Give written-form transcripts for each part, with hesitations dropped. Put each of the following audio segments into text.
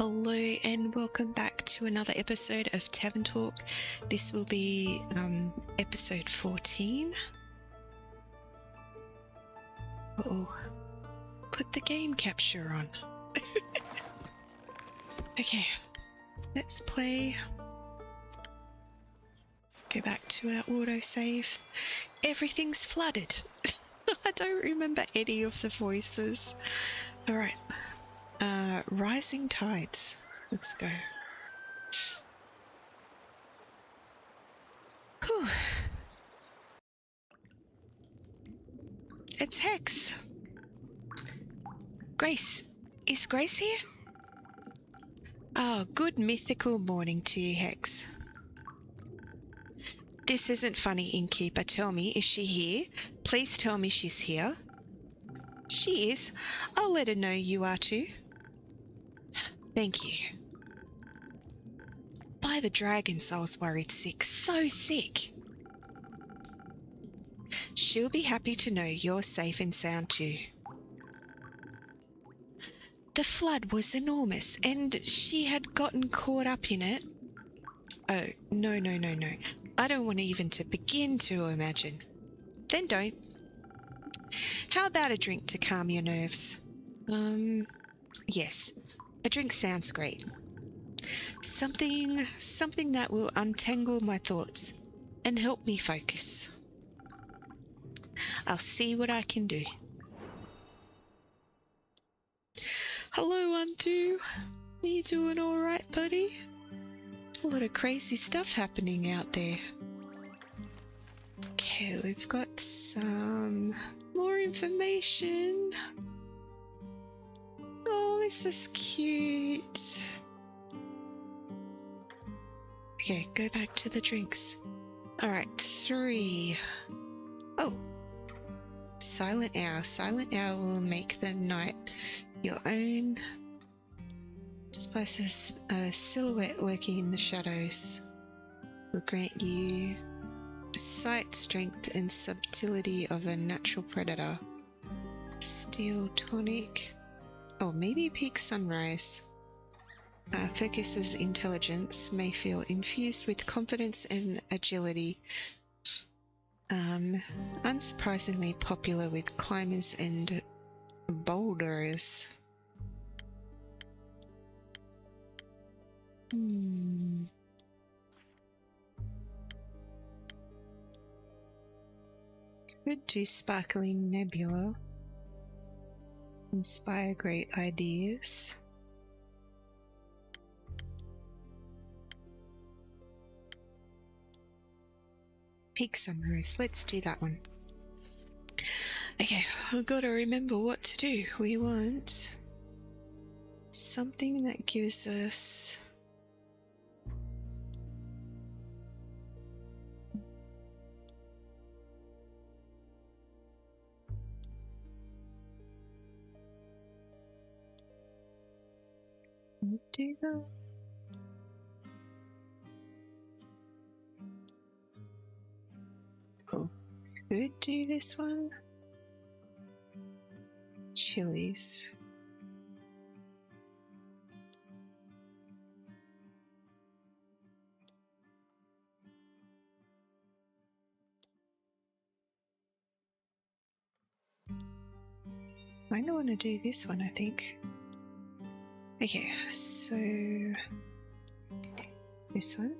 Hello and welcome back to another episode of Tavern Talk. This will be episode 14. Uh-oh. Put the game capture on. Okay, let's play. Go back to our autosave. Everything's flooded. I don't remember any of the voices. Alright. Rising Tides. Let's go. Whew. It's Hex. Grace. Is Grace here? Oh, good mythical morning to you, Hex. This isn't funny, Innkeeper. Tell me, is she here? Please tell me she's here. She is. I'll let her know you are too. Thank you. By the dragons, I was worried sick. So sick. She'll be happy to know you're safe and sound too. The flood was enormous, and she had gotten caught up in it. Oh, no. I don't want even to begin to imagine. Then don't. How about a drink to calm your nerves? Yes. A drink sounds great. Something that will untangle my thoughts and help me focus. I'll see what I can do. Hello, Undo. Are you doing all right, buddy? A lot of crazy stuff happening out there. Okay, we've got some more information. Oh, this is cute. Okay, go back to the drinks. Alright, 3. Oh. Silent Hour. Silent Hour will make the night your own. Spices a silhouette lurking in the shadows. Will grant you sight, strength, and subtlety of a natural predator. Steel tonic. Oh, maybe peak sunrise. Focuses intelligence, may feel infused with confidence and agility. Unsurprisingly popular with climbers and boulders. Could do sparkling nebula. Inspire great ideas. Peak sunrise. Let's do that one. Okay, we've got to remember what to do. We want something that gives us do that. Cool. Could do this one. Chilies. I don't want to do this one, I think. Okay, so this one.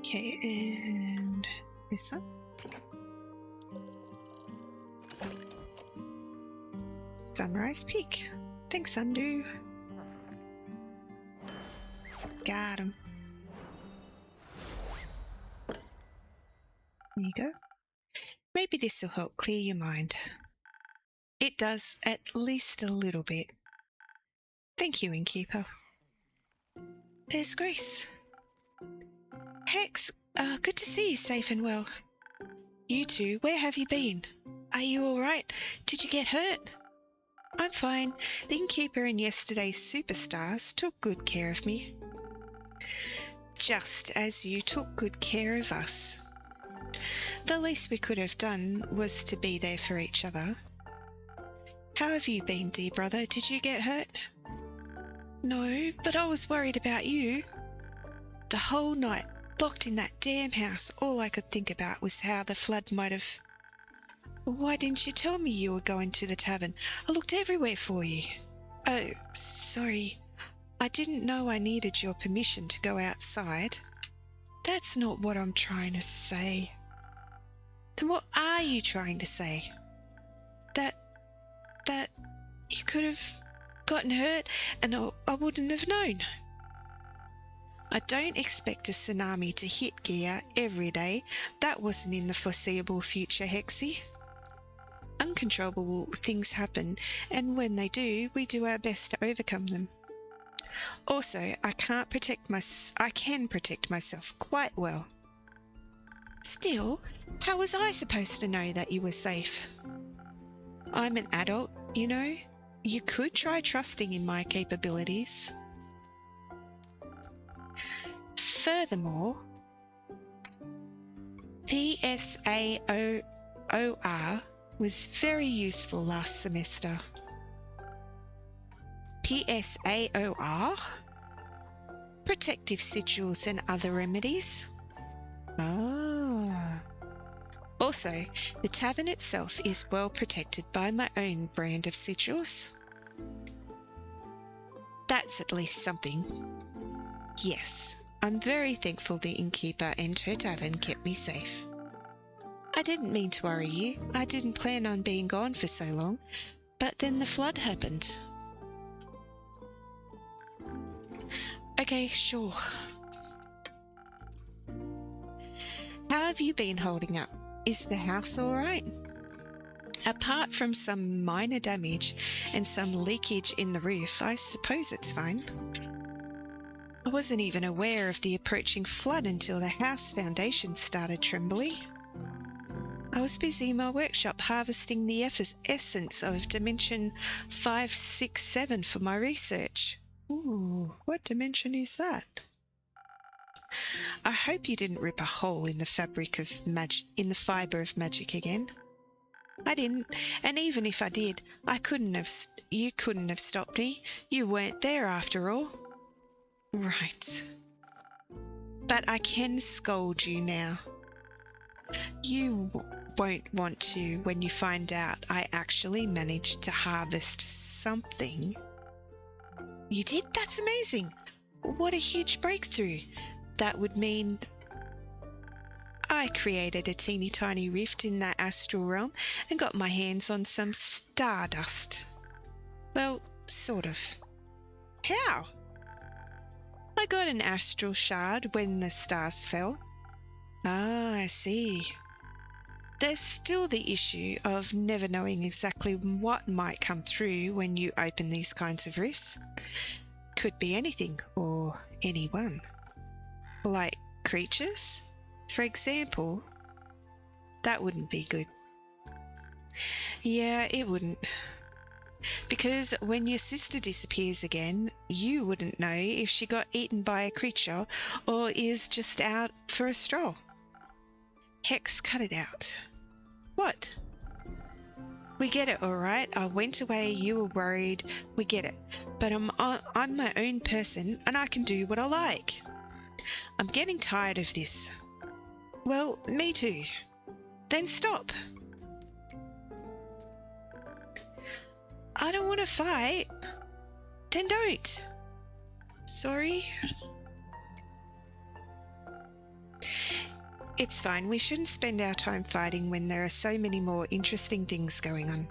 Okay, and this one. Sunrise Peak. Thanks, Undo. Got him. There you go. Maybe this will help clear your mind. It does, at least a little bit. Thank you, Innkeeper. There's Grace. Hex, good to see you safe and well. You two, where have you been? Are you alright? Did you get hurt? I'm fine. The Innkeeper and yesterday's superstars took good care of me. Just as you took good care of us. The least we could have done was to be there for each other. How have you been, dear brother? Did you get hurt? No, but I was worried about you. The whole night, locked in that damn house, all I could think about was how the flood might have... Why didn't you tell me you were going to the tavern? I looked everywhere for you. Oh, sorry. I didn't know I needed your permission to go outside. That's not what I'm trying to say. Then what are you trying to say? That you could have gotten hurt and I wouldn't have known. I don't expect a tsunami to hit Gia every day. That wasn't in the foreseeable future, Hexie. Uncontrollable things happen, and when they do, we do our best to overcome them. Also, I can protect myself quite well. Still, how was I supposed to know that you were safe? I'm an adult, you know. You could try trusting in my capabilities. Furthermore, PSAOR was very useful last semester. PSAOR? Protective sigils and other remedies. Ah. Also, the tavern itself is well protected by my own brand of sigils. That's at least something. Yes, I'm very thankful the innkeeper and her tavern kept me safe. I didn't mean to worry you. I didn't plan on being gone for so long, but then the flood happened. Okay, sure. How have you been holding up? Is the house all right? Apart from some minor damage and some leakage in the roof, I suppose it's fine. I wasn't even aware of the approaching flood until the house foundation started trembling. I was busy in my workshop harvesting the essence of Dimension 567 for my research. Ooh, what dimension is that? I hope you didn't rip a hole in the fabric of in the fibre of magic again. I didn't, and even if I did, you couldn't have stopped me. You weren't there after all. Right. But I can scold you now. You won't want to when you find out I actually managed to harvest something. You did? That's amazing. What a huge breakthrough. That would mean I created a teeny tiny rift in that astral realm and got my hands on some stardust. Well, sort of. How? I got an astral shard when the stars fell. Ah, I see. There's still the issue of never knowing exactly what might come through when you open these kinds of rifts. Could be anything or anyone. Like creatures, for example. That wouldn't be good. Yeah, it wouldn't. Because when your sister disappears again, you wouldn't know if she got eaten by a creature or is just out for a stroll. Hex, cut it out. What? We get it, all right? I went away, you were worried, we get it. But I'm my own person and I can do what I like. I'm getting tired of this. Well, me too. Then stop. I don't want to fight. Then don't. Sorry. It's fine. We shouldn't spend our time fighting when there are so many more interesting things going on.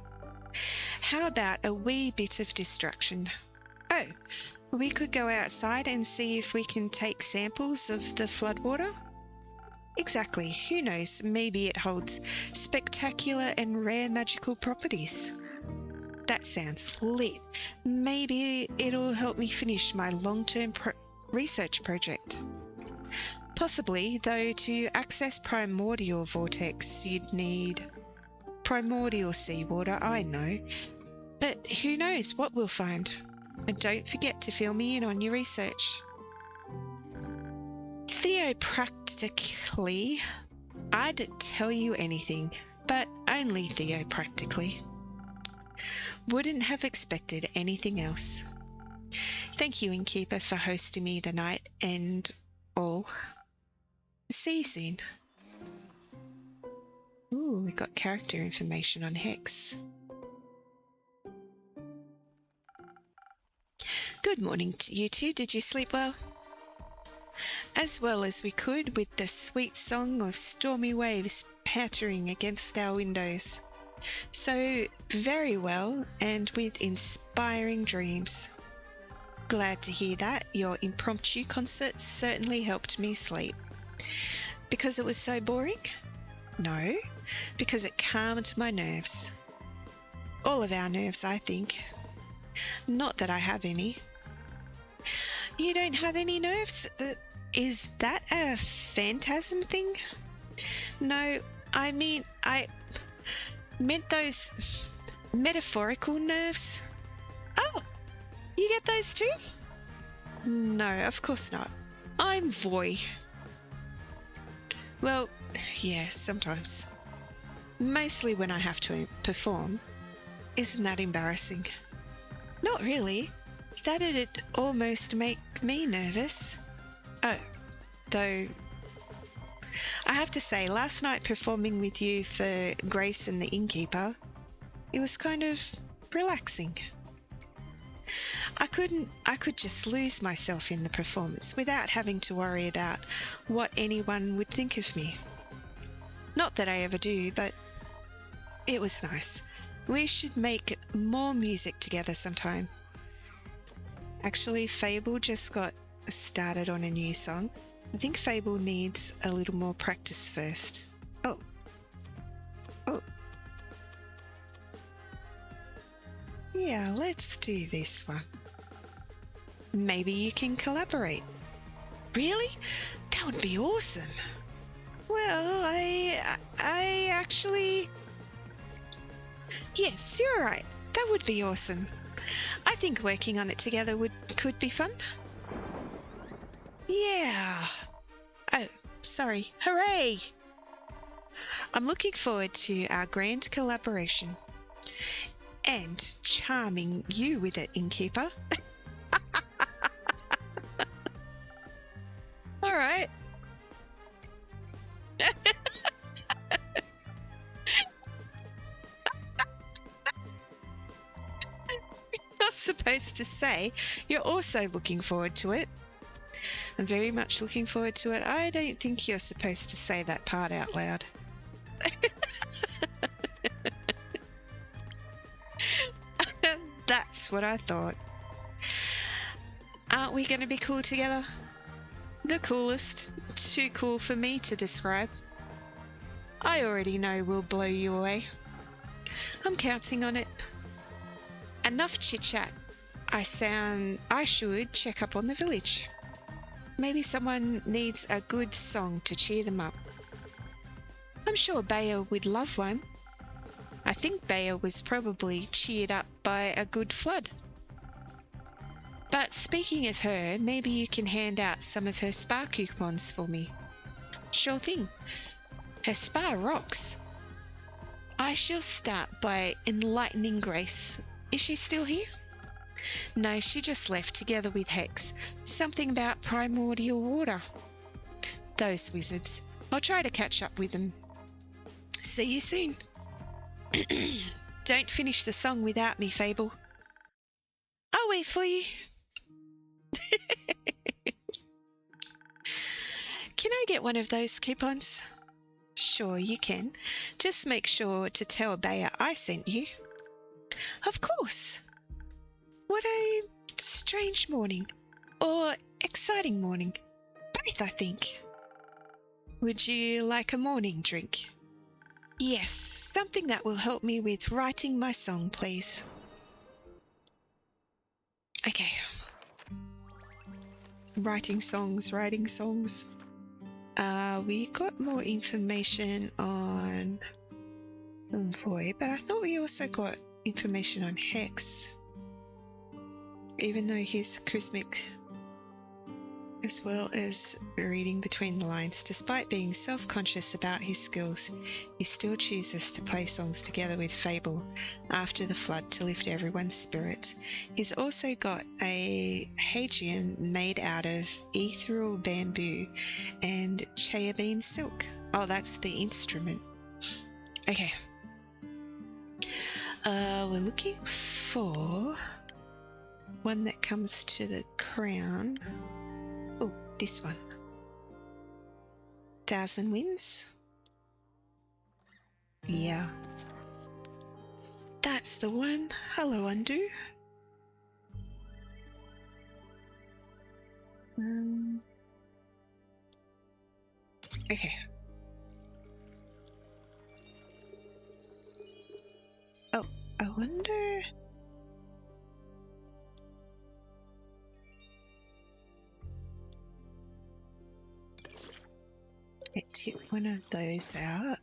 How about a wee bit of distraction? Oh, we could go outside and see if we can take samples of the floodwater? Exactly. Who knows? Maybe it holds spectacular and rare magical properties. That sounds lit. Maybe it'll help me finish my long-term research project. Possibly, though to access Primordial Vortex you'd need primordial seawater, I know. But who knows what we'll find. And don't forget to fill me in on your research. Theopractically, I'd tell you anything, but only Theo practically. Wouldn't have expected anything else. Thank you, Innkeeper, for hosting me the night and all. See you soon. Ooh, we got character information on Hex. Good morning to you two. Did you sleep well? As well as we could, with the sweet song of stormy waves pattering against our windows. So very well, and with inspiring dreams. Glad to hear that. Your impromptu concert certainly helped me sleep. Because it was so boring? No, because it calmed my nerves. All of our nerves, I think. Not that I have any. You don't have any nerves? Is that a phantasm thing? No, I mean, I meant those metaphorical nerves. Oh, you get those too? No, of course not. I'm voy. Well, yeah, sometimes. Mostly when I have to perform. Isn't that embarrassing? Not really. That'd almost make me nervous. Oh, though I have to say, last night performing with you for Grace and the Innkeeper, it was kind of relaxing. I could just lose myself in the performance without having to worry about what anyone would think of me. Not that I ever do, but it was nice. We should make more music together sometime. Actually, Fable just got started on a new song. I think Fable needs a little more practice first. Oh. Yeah, let's do this one. Maybe you can collaborate. Really? That would be awesome. Well, I actually... Yes, you're right. That would be awesome. I think working on it together could be fun. Yeah. Oh, sorry. Hooray! I'm looking forward to our grand collaboration. And charming you with it, Innkeeper. All right. You're supposed to say you're also looking forward to it. I'm very much looking forward to it. I don't think you're supposed to say that part out loud. That's what I thought. Aren't we going to be cool together? The coolest. Too cool for me to describe. I already know we'll blow you away. I'm counting on it. Enough chit-chat. I should check up on the village. Maybe someone needs a good song to cheer them up. I'm sure Bayer would love one. I think Bayer was probably cheered up by a good flood. But speaking of her, maybe you can hand out some of her spa coupons for me. Sure thing. Her spa rocks. I shall start by enlightening Grace. Is she still here? No, she just left together with Hex. Something about primordial water. Those wizards. I'll try to catch up with them. See you soon. Don't finish the song without me, Fable. I'll wait for you. Can I get one of those coupons? Sure, you can. Just make sure to tell Bayer I sent you. Of course. What a strange morning. Or exciting morning. Both, I think. Would you like a morning drink? Yes, something that will help me with writing my song, please. Okay. Writing songs. We got more information on Void, but I thought we also got information on Hex. Even though he's cosmic. as well as reading between the lines. Despite being self-conscious about his skills, he still chooses to play songs together with Fable after the flood to lift everyone's spirits. He's also got a Hagian made out of ethereal bamboo and chia bean silk. Oh, that's the instrument. Okay. We're looking for one that comes to the crown. Oh, this one. 1,000 Winds. Yeah. That's the one. Hello, Undo. Okay. Oh, I wonder... Let's get one of those out.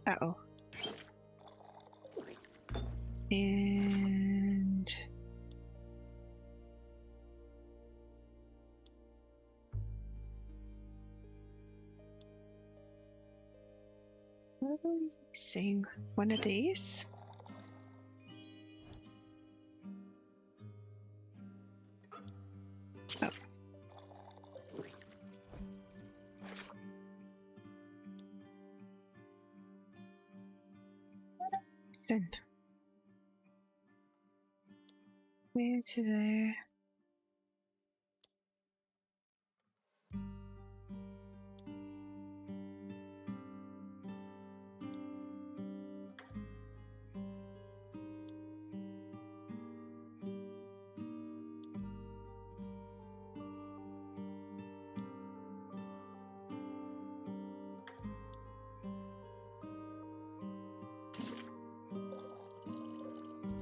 Uh-oh. And... seeing one of these. Oh. Send. Where to there?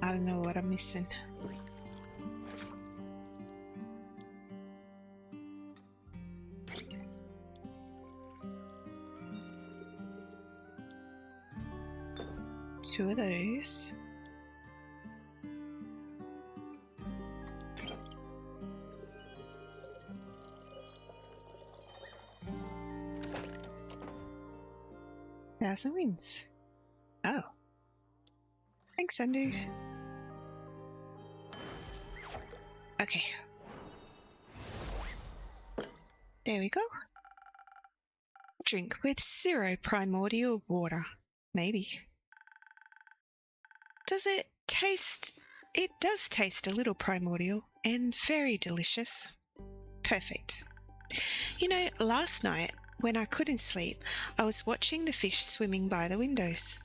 I don't know what I'm missing. Two of those. Thousand Winds. Oh. Thanks, Undo. Okay. There we go. Drink with 0 primordial water. Maybe. Does it taste... It does taste a little primordial and very delicious. Perfect. You know, last night, when I couldn't sleep, I was watching the fish swimming by the windows.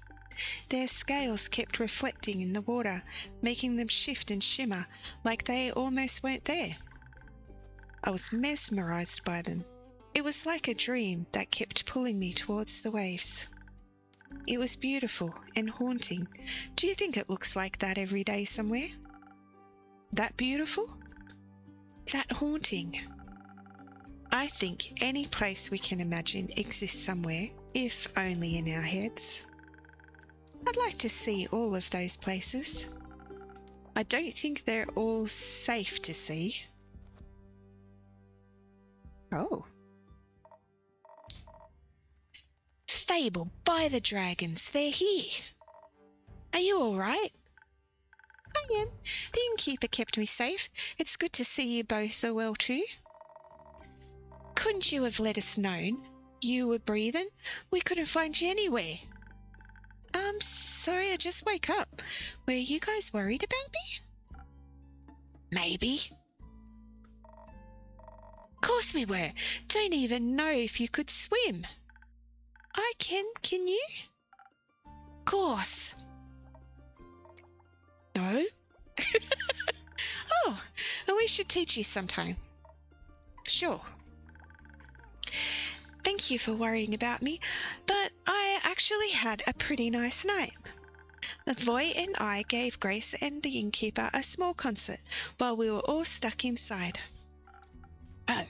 Their scales kept reflecting in the water, making them shift and shimmer like they almost weren't there. I was mesmerized by them. It was like a dream that kept pulling me towards the waves. It was beautiful and haunting. Do you think it looks like that every day somewhere? That beautiful? That haunting? I think any place we can imagine exists somewhere, if only in our heads. I'd like to see all of those places. I don't think they're all safe to see. Oh. Fable, by the dragons, they're here. Are you all right? I am. The innkeeper kept me safe. It's good to see you both are well too. Couldn't you have let us known you were breathing? We couldn't find you anywhere. I'm sorry, I just woke up. Were you guys worried about me? Maybe. Of course we were. Don't even know if you could swim. I can you? Of course. No? Oh, well, we should teach you sometime. Sure. Thank you for worrying about me, but I actually had a pretty nice night. Voy and I gave Grace and the innkeeper a small concert while we were all stuck inside. Oh.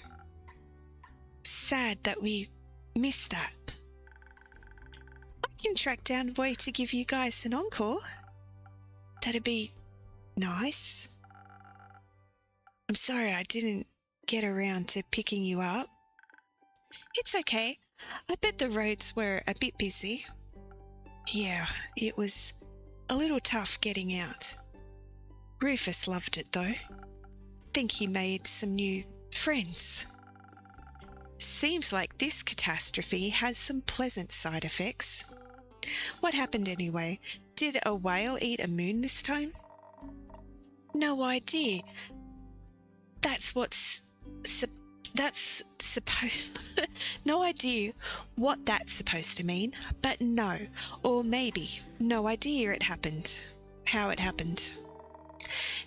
Sad that we missed that. I can track down a boy to give you guys an encore. That'd be nice. I'm sorry I didn't get around to picking you up. It's okay. I bet the roads were a bit busy. Yeah, it was a little tough getting out. Rufus loved it though. Think he made some new friends. Seems like this catastrophe has some pleasant side effects. What happened anyway? Did a whale eat a moon this time? No idea. That's supposed... No idea what that's supposed to mean, but no, or maybe no idea how it happened.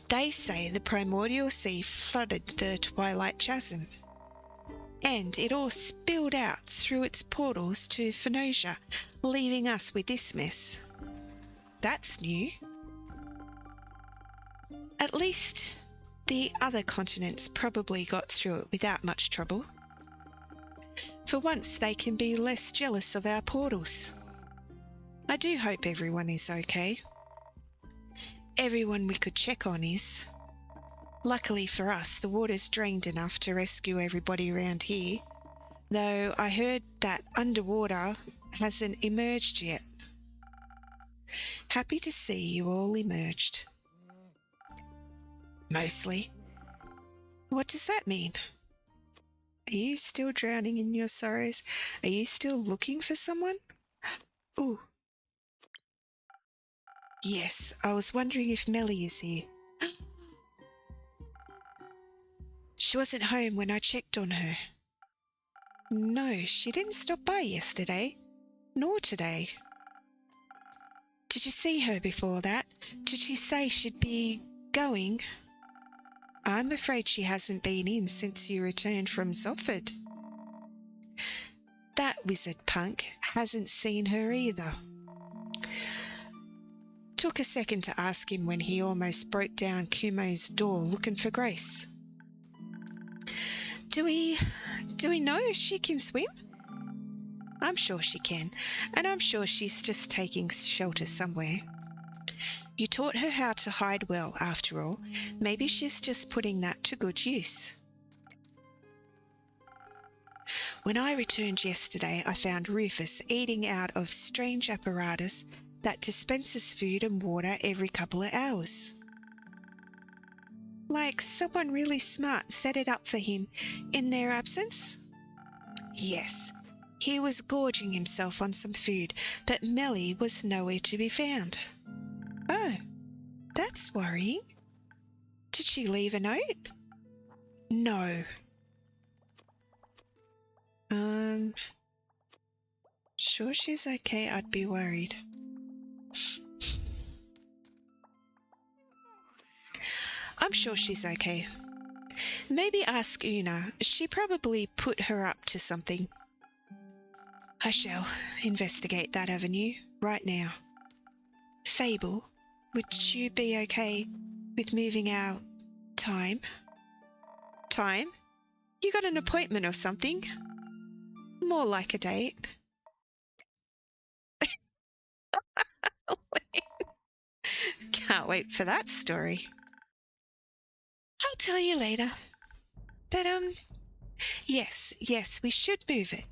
They say the primordial sea flooded the Twilight Chasm, and it all spilled out through its portals to Phenosia, leaving us with this mess. That's new. At least the other continents probably got through it without much trouble. For once they can be less jealous of our portals. I do hope everyone is okay. Everyone we could check on is. Luckily for us, the water's drained enough to rescue everybody around here, though I heard that underwater hasn't emerged yet. Happy to see you all emerged. Mostly. What does that mean? Are you still drowning in your sorrows? Are you still looking for someone? Ooh. Yes, I was wondering if Melli is here. She wasn't home when I checked on her. No, she didn't stop by yesterday, nor today. Did you see her before that? Did she say she'd be going? I'm afraid she hasn't been in since you returned from Zopford. That wizard punk hasn't seen her either. Took a second to ask him when he almost broke down Kumo's door looking for Grace. Do we know if she can swim? I'm sure she can, and I'm sure she's just taking shelter somewhere. You taught her how to hide well, after all. Maybe she's just putting that to good use. When I returned yesterday, I found Rufus eating out of strange apparatus that dispenses food and water every couple of hours. Like someone really smart set it up for him in their absence? Yes, he was gorging himself on some food, but Melli was nowhere to be found. Oh, that's worrying. Did she leave a note? No. Sure she's okay? I'd be worried. I'm sure she's okay. Maybe ask Una. She probably put her up to something. I shall investigate that avenue right now. Fable, would you be okay with moving our time? Time? You got an appointment or something? More like a date. Can't wait for that story. I'll tell you later. But, yes, we should move it.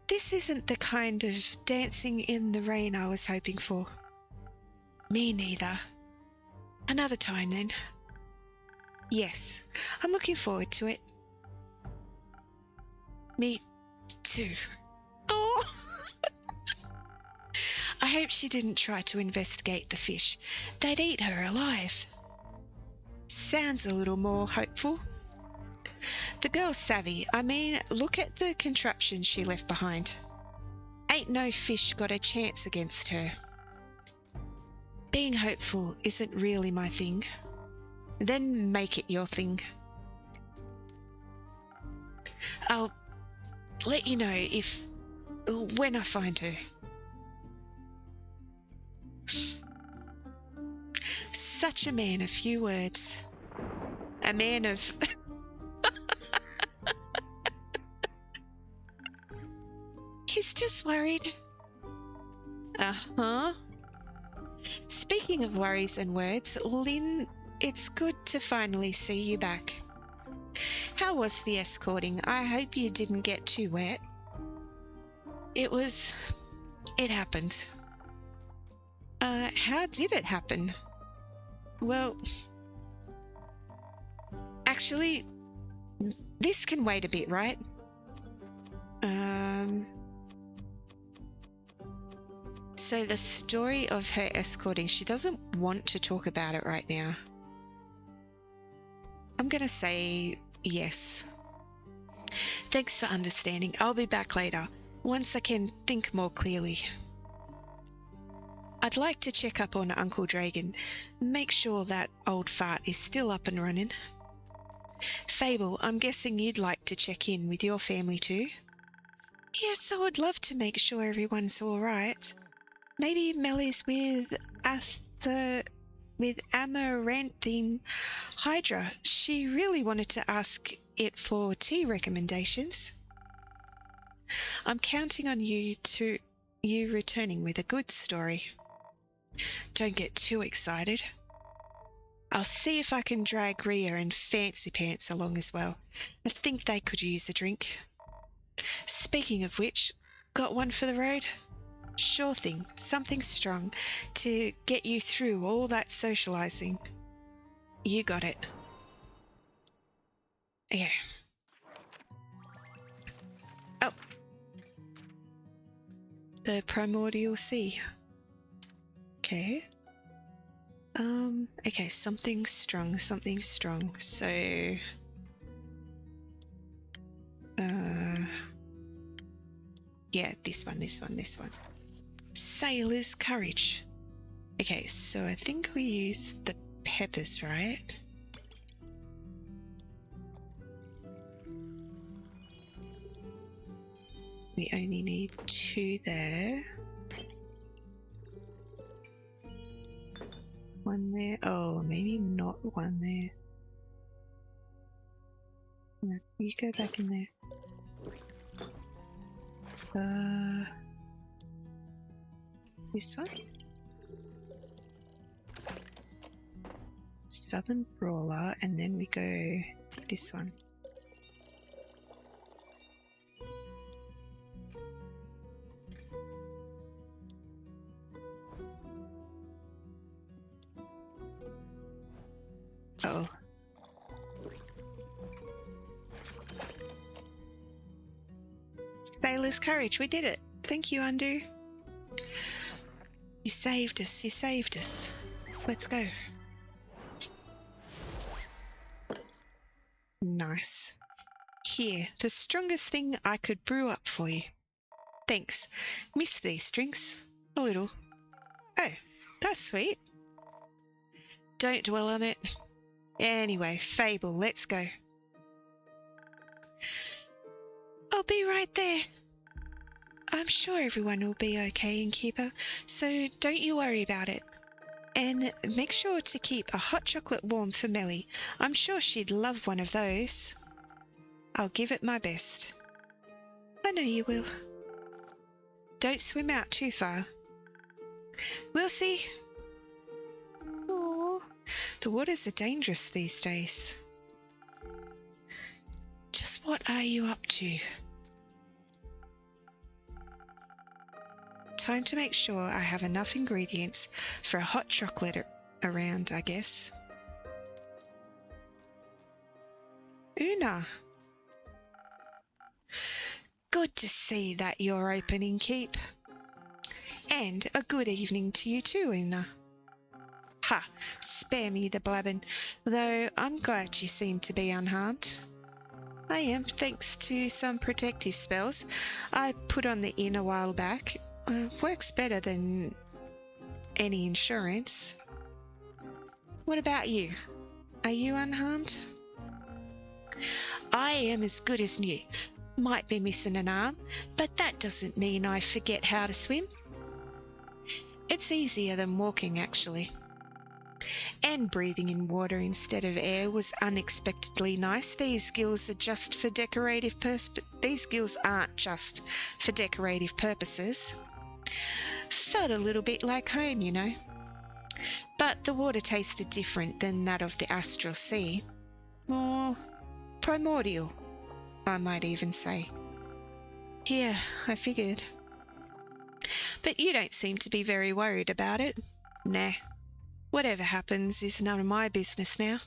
This isn't the kind of dancing in the rain I was hoping for. Me neither. Another time, then. Yes, I'm looking forward to it. Me too. Oh! I hope she didn't try to investigate the fish. They'd eat her alive. Sounds a little more hopeful. The girl's savvy. I mean, look at the contraption she left behind. Ain't no fish got a chance against her. Being hopeful isn't really my thing. Then make it your thing. I'll let you know when I find her. Such a man of few words. A man of... He's just worried. Uh-huh. Speaking of worries and words, Lynn, it's good to finally see you back. How was the escorting? I hope you didn't get too wet. It happened. How did it happen? Well, actually, this can wait a bit, right? So the story of her escorting, she doesn't want to talk about it right now. I'm going to say yes. Thanks for understanding. I'll be back later, once I can think more clearly. I'd like to check up on Uncle Dragon, make sure that old fart is still up and running. Fable, I'm guessing you'd like to check in with your family too? Yes, I would love to make sure everyone's all right. Maybe Melli's with Amaranthine Hydra. She really wanted to ask it for tea recommendations. I'm counting on you returning with a good story. Don't get too excited. I'll see if I can drag Rhea and Fancy Pants along as well. I think they could use a drink. Speaking of which, got one for the road? Sure thing, something strong to get you through all that socializing. You got it. Yeah. Oh. The Primordial Sea. Okay. Okay, something strong. So, yeah, this one. Sailor's Courage. Okay, so I think we use the peppers, right? We only need 2 there. 1 there. Oh, maybe not 1 there. No, you go back in there. This one? Southern Brawler, and then we go this one. Uh-oh. Sailor's Courage, we did it. Thank you, Undo. You saved us. Let's go. Nice. Here, the strongest thing I could brew up for you. Thanks. Miss these drinks. A little. Oh, that's sweet. Don't dwell on it. Anyway, Fable, let's go. I'll be right there. I'm sure everyone will be okay, Innkeeper, so don't you worry about it. And make sure to keep a hot chocolate warm for Melli. I'm sure she'd love one of those. I'll give it my best. I know you will. Don't swim out too far. We'll see. Aww. The waters are dangerous these days. Just what are you up to? Time to make sure I have enough ingredients for a hot chocolate around, I guess. Una. Good to see that you're opening keep. And a good evening to you too, Una. Ha, spare me the blabbing, though I'm glad you seem to be unharmed. I am, thanks to some protective spells I put on the inn a while back. Works better than any insurance. What about you? Are you unharmed? I am as good as new. Might be missing an arm, but that doesn't mean I forget how to swim. It's easier than walking, actually. And breathing in water instead of air was unexpectedly nice. These gills aren't just for decorative purposes. Felt a little bit like home, you know. But the water tasted different than that of the astral sea. More primordial, I might even say. Yeah, I figured. But you don't seem to be very worried about it. Nah. Whatever happens is none of my business now.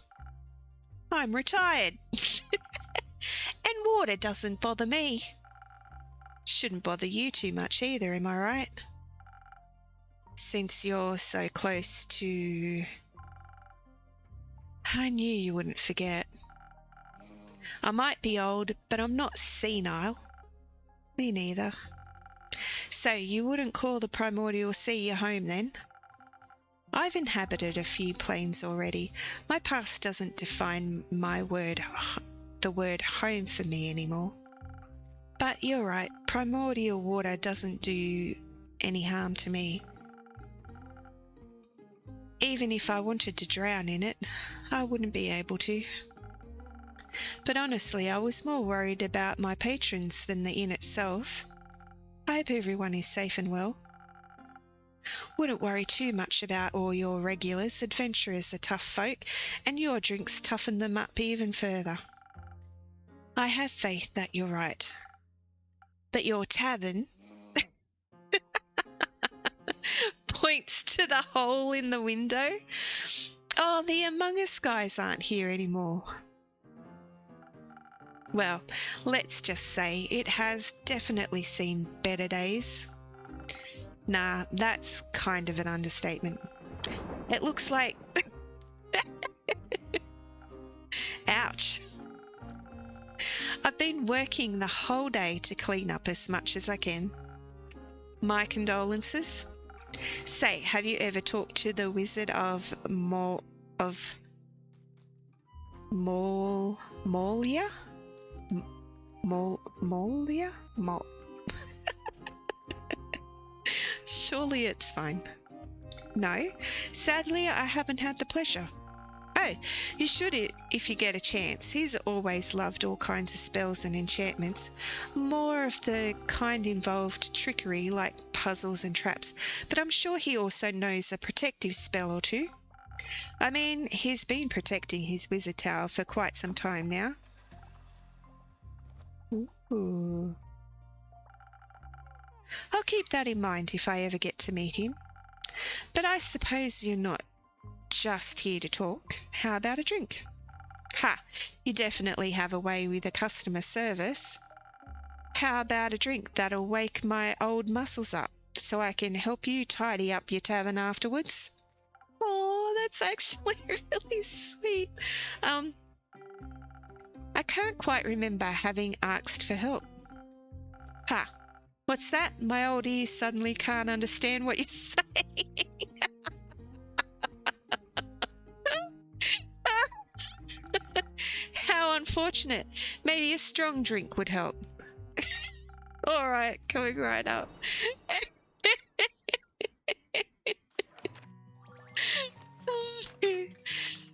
I'm retired. And water doesn't bother me. Shouldn't bother you too much either, am I right? Since you're so close to... I knew you wouldn't forget. I might be old, but I'm not senile. Me neither. So you wouldn't call the primordial sea your home then? I've inhabited a few planes already. My past doesn't define the word home for me anymore. But you're right, primordial water doesn't do any harm to me. Even if I wanted to drown in it, I wouldn't be able to. But honestly, I was more worried about my patrons than the inn itself. I hope everyone is safe and well. Wouldn't worry too much about all your regulars. Adventurers are tough folk, and your drinks toughen them up even further. I have faith that you're right. But your tavern points to the hole in the window. Oh, the Among Us guys aren't here anymore. Well, let's just say it has definitely seen better days. Nah, that's kind of an understatement. It looks like... Ouch. I've been working the whole day to clean up as much as I can. My condolences. Say, have you ever talked to the Wizard of Molia? Surely it's fine. No, sadly I haven't had the pleasure. Oh, you should if you get a chance. He's always loved all kinds of spells and enchantments. More of the kind involved trickery like puzzles and traps, but I'm sure he also knows a protective spell or two. I mean, he's been protecting his wizard tower for quite some time now. Ooh. I'll keep that in mind if I ever get to meet him. But I suppose you're not just here to talk. How about a drink? Ha! You definitely have a way with the customer service. How about a drink that'll wake my old muscles up so I can help you tidy up your tavern afterwards? Oh, that's actually really sweet. I can't quite remember having asked for help. Ha! What's that? My old ears suddenly can't understand what you're saying. How unfortunate. Maybe a strong drink would help. All right, coming right up.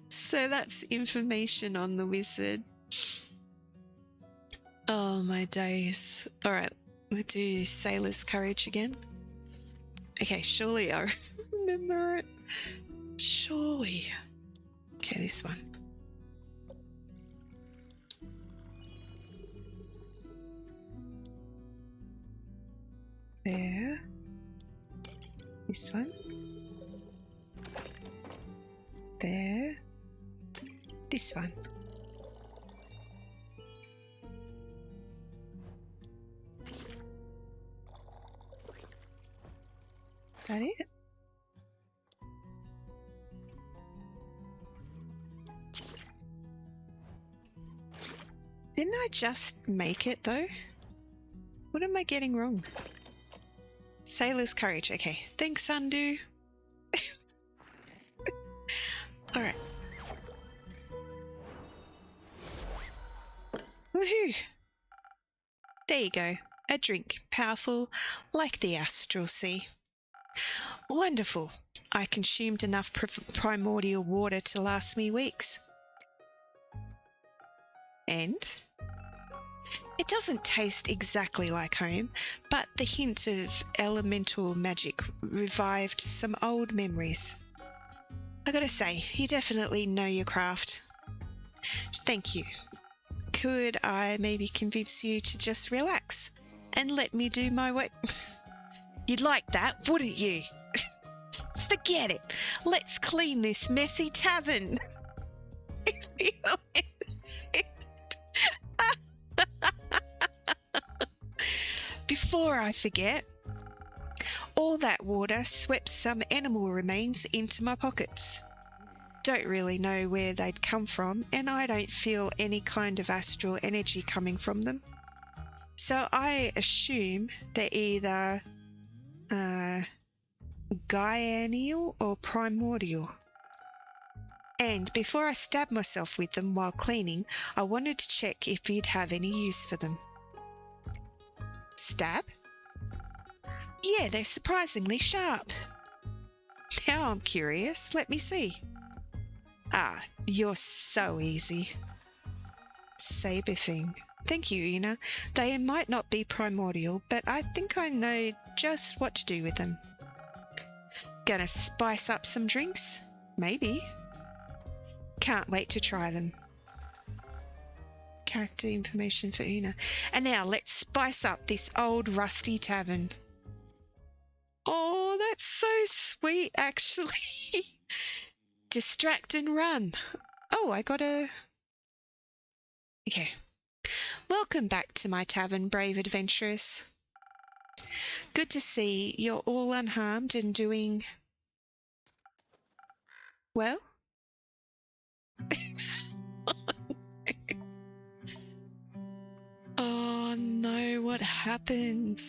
So that's information on the wizard. Oh, my days. All right, we'll do Sailor's Courage again. Okay, surely I remember it. Surely. Okay, this one. There. This one. There. This one. Is that it? Didn't I just make it though? What am I getting wrong? Sailor's Courage. Okay. Thanks, Undo. Alright. Woohoo! There you go. A drink. Powerful like the astral sea. Wonderful. I consumed enough primordial water to last me weeks. And it doesn't taste exactly like home, but the hint of elemental magic revived some old memories. I gotta say, you definitely know your craft. Thank you. Could I maybe convince you to just relax and let me do my work? You'd like that, wouldn't you? Forget it. Let's clean this messy tavern. If you insist. Before I forget, all that water swept some animal remains into my pockets. Don't really know where they'd come from, and I don't feel any kind of astral energy coming from them. So I assume they're either Gaianial or primordial. And before I stab myself with them while cleaning, I wanted to check if you'd have any use for them. Stab? Yeah, they're surprisingly sharp. Now I'm curious. Let me see. Ah, you're so easy. Saber thing. Thank you, Una. They might not be primordial, but I think I know just what to do with them. Gonna spice up some drinks? Maybe. Can't wait to try them. Character information for Una. And now let's spice up this old rusty tavern. Oh, that's so sweet, actually. Distract and run. Oh, I got a... Okay. Welcome back to my tavern, brave adventurers. Good to see you're all unharmed and doing... well? Oh no, what happened?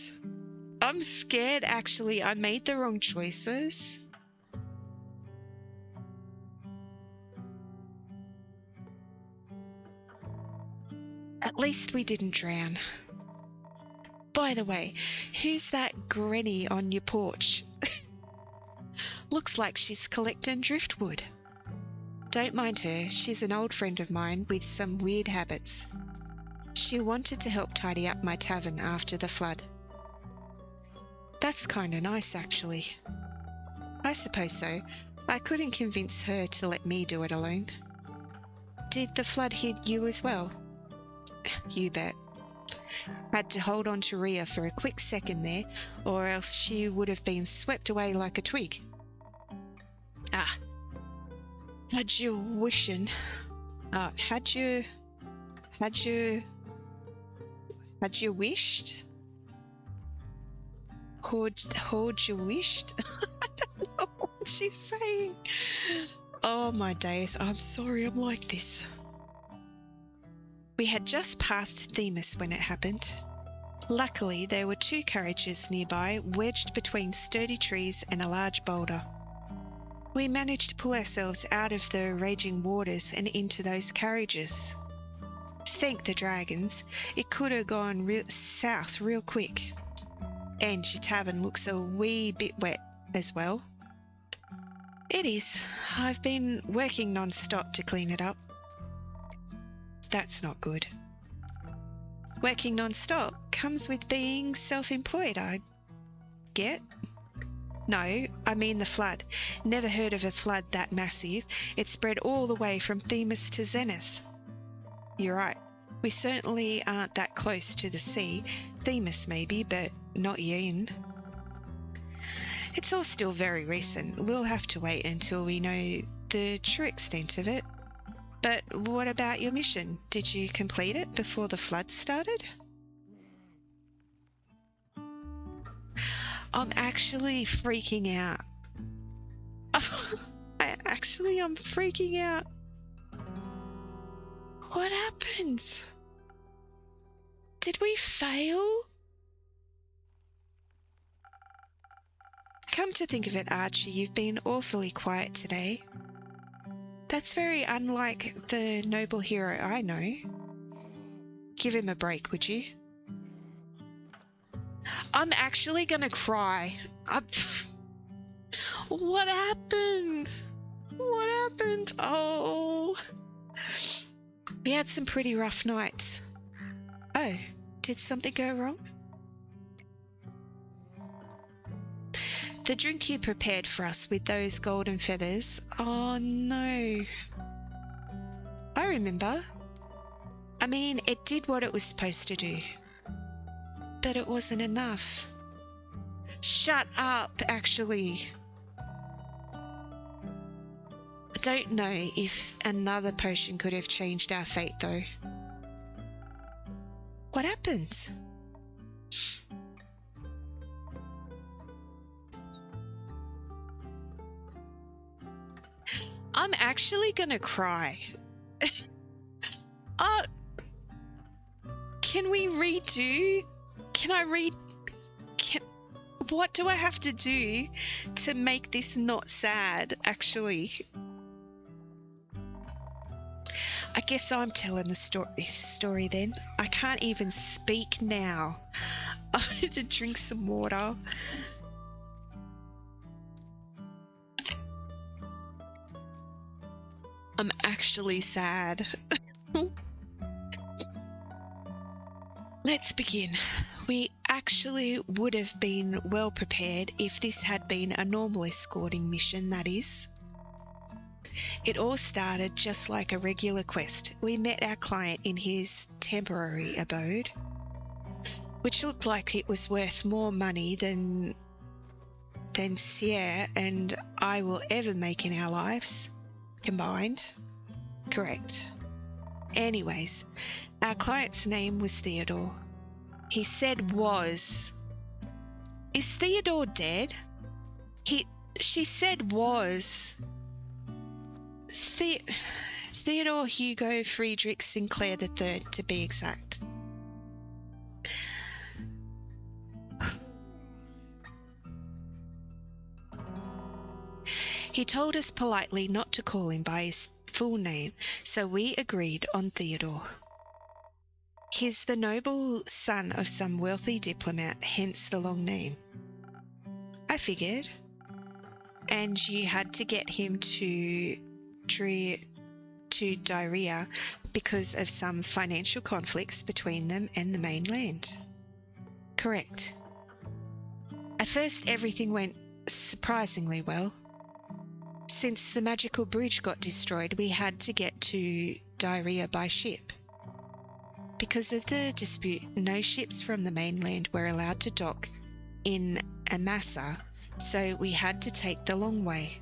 I'm scared, actually. I made the wrong choices. At least we didn't drown. By the way, who's that granny on your porch? Looks like she's collecting driftwood. Don't mind her, she's an old friend of mine with some weird habits. She wanted to help tidy up my tavern after the flood. That's kinda nice, actually. I suppose so. I couldn't convince her to let me do it alone. Did the flood hit you as well? You bet. Had to hold on to Rhea for a quick second there, or else she would have been swept away like a twig. Ah. Had you wishing? Had you wished? Had you wished? I don't know what she's saying. Oh my days, I'm sorry I'm like this. We had just passed Themis when it happened. Luckily, there were 2 carriages nearby, wedged between sturdy trees and a large boulder. We managed to pull ourselves out of the raging waters and into those carriages. Thank the dragons, it could have gone south real quick. And your tavern looks a wee bit wet as well. It is. I've been working non-stop to clean it up. That's not good. Working non-stop comes with being self-employed, I get. No, I mean the flood. Never heard of a flood that massive. It spread all the way from Themis to Zenith. You're right. We certainly aren't that close to the sea. Themis maybe, but not Yin. It's all still very recent. We'll have to wait until we know the true extent of it. But what about your mission? Did you complete it before the flood started? I'm actually freaking out. I'm freaking out. What happened? Did we fail? Come to think of it, Archie, you've been awfully quiet today. That's very unlike the noble hero I know. Give him a break, would you? I'm actually gonna cry. What happened? What happened? Oh. We had some pretty rough nights. Oh, did something go wrong? The drink you prepared for us with those golden feathers. Oh no. I remember. I mean, it did what it was supposed to do. But it wasn't enough. Shut up, actually. I don't know if another potion could have changed our fate, though. What happened? I'm actually gonna cry. Can we redo? Can I read? What do I have to do to make this not sad, actually? I guess I'm telling the story then. I can't even speak now. I need to drink some water. I'm actually sad. Let's begin. We actually would have been well prepared if this had been a normal escorting mission, that is. It all started just like a regular quest. We met our client in his temporary abode, which looked like it was worth more money than Sierra and I will ever make in our lives combined. Correct. Anyways, our client's name was Theodore. He said was. Is Theodore dead? She said was. Theodore Hugo Friedrich Sinclair III, to be exact. He told us politely not to call him by his full name, so we agreed on Theodore. He's the noble son of some wealthy diplomat, hence the long name. I figured. And you had to get him to Diarrhea because of some financial conflicts between them and the mainland. Correct. At first, everything went surprisingly well. Since the magical bridge got destroyed, we had to get to Diarrhea by ship. Because of the dispute, no ships from the mainland were allowed to dock in Amasa, so we had to take the long way.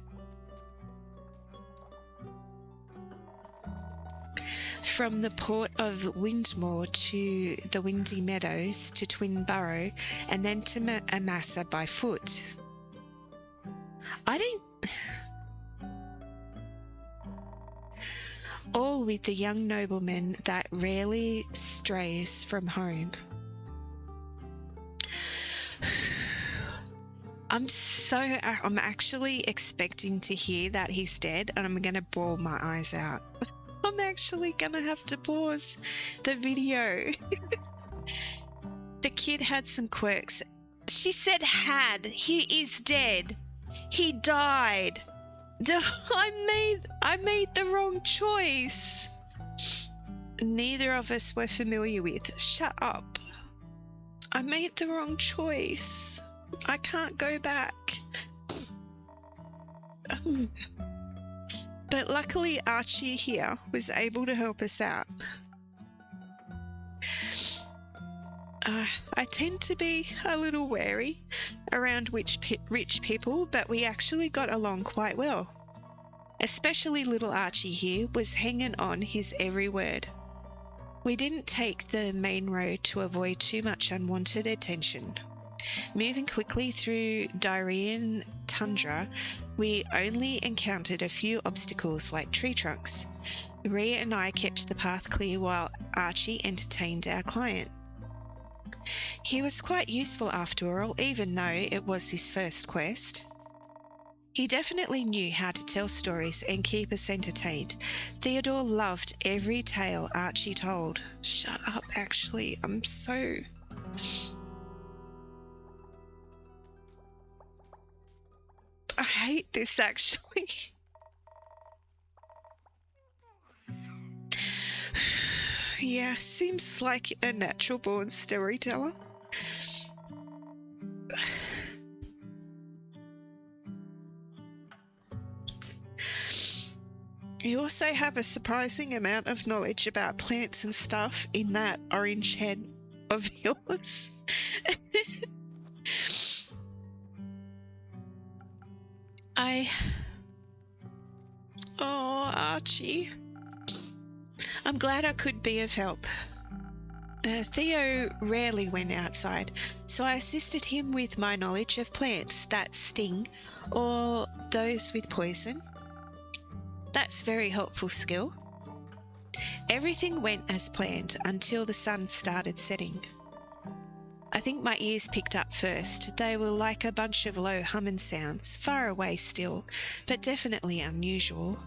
From the port of Windmore to the Windy Meadows to Twinborough and then to Amasa by foot. All with the young nobleman that rarely strays from home. I'm actually expecting to hear that he's dead and I'm going to bawl my eyes out. I'm actually going to have to pause the video. The kid had some quirks. She said had. He is dead. He died. I made the wrong choice. Neither of us were familiar with. Shut up. I made the wrong choice. I can't go back. But luckily Archie here was able to help us out. I tend to be a little wary around rich people, but we actually got along quite well. Especially little Archie here was hanging on his every word. We didn't take the main road to avoid too much unwanted attention. Moving quickly through Diarrhean tundra, we only encountered a few obstacles like tree trunks. Rhea and I kept the path clear while Archie entertained our client. He was quite useful after all, even though it was his first quest. He definitely knew how to tell stories and keep us entertained. Theodore loved every tale Archie told. Shut up, actually. I'm so... I hate this, actually. Yeah, seems like a natural-born storyteller. You also have a surprising amount of knowledge about plants and stuff in that orange head of yours. Oh, Archie. I'm glad I could be of help. Theo rarely went outside, so I assisted him with my knowledge of plants that sting or those with poison. That's very helpful skill. Everything went as planned until the sun started setting. I think my ears picked up first. They were like a bunch of low humming sounds, far away still, but definitely unusual.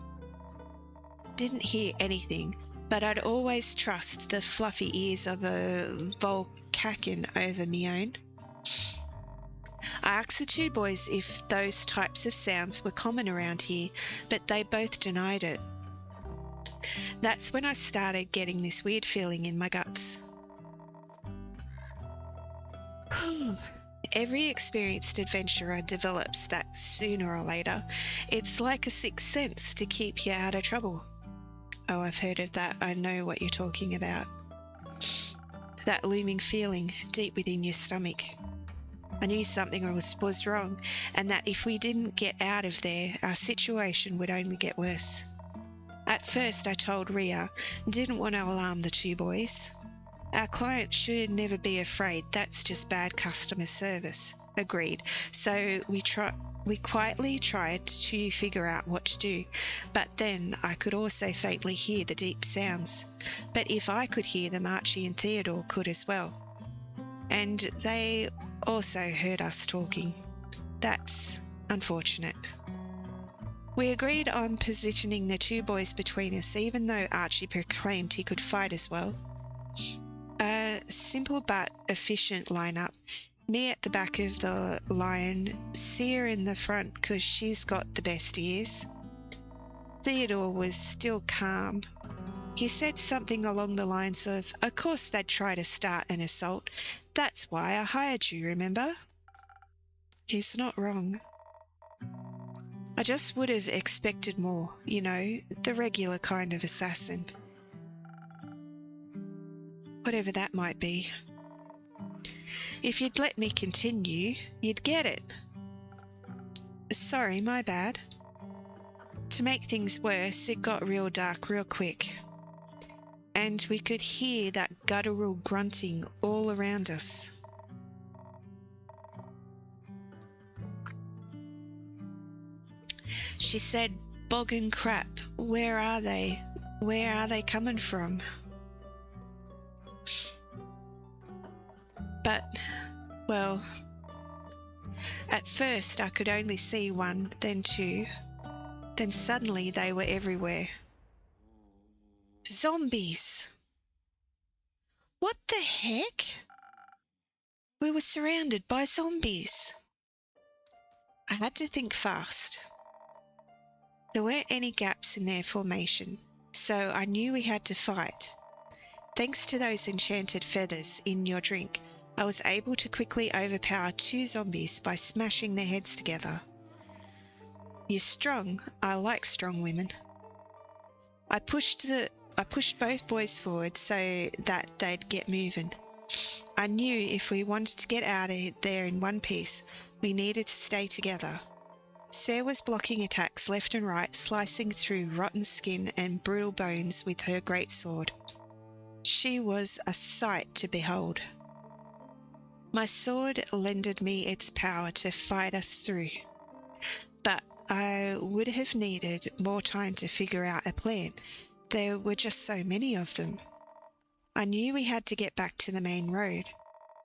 Didn't hear anything, but I'd always trust the fluffy ears of a volcakin over me own. I asked the two boys if those types of sounds were common around here, but they both denied it. That's when I started getting this weird feeling in my guts. Every experienced adventurer develops that sooner or later. It's like a sixth sense to keep you out of trouble. Oh, I've heard of that. I know what you're talking about. That looming feeling deep within your stomach. I knew something was wrong, and that if we didn't get out of there, our situation would only get worse. At first, I told Ria, didn't want to alarm the two boys. Our client should never be afraid. That's just bad customer service. Agreed. So we quietly tried to figure out what to do, but then I could also faintly hear the deep sounds. But if I could hear them, Archie and Theodore could as well. And they also heard us talking. That's unfortunate. We agreed on positioning the two boys between us, even though Archie proclaimed he could fight as well. A simple but efficient lineup. Me at the back of the line, Sia in the front because she's got the best ears. Theodore was still calm. He said something along the lines of course they'd try to start an assault. That's why I hired you, remember? He's not wrong. I just would have expected more, the regular kind of assassin. Whatever that might be. If you'd let me continue, you'd get it. Sorry, my bad. To make things worse, it got real dark real quick. And we could hear that guttural grunting all around us. She said, "Boggin' crap, where are they? Where are they coming from?" But, well, at first I could only see one, then two. Then suddenly they were everywhere. Zombies! What the heck? We were surrounded by zombies. I had to think fast. There weren't any gaps in their formation, so I knew we had to fight. Thanks to those enchanted feathers in your drink, I was able to quickly overpower two zombies by smashing their heads together. You're strong. I like strong women. I pushed both boys forward so that they'd get moving. I knew if we wanted to get out of there in one piece, we needed to stay together. Sarah was blocking attacks left and right, slicing through rotten skin and brittle bones with her greatsword. She was a sight to behold. My sword lended me its power to fight us through, but I would have needed more time to figure out a plan. There were just so many of them. I knew we had to get back to the main road.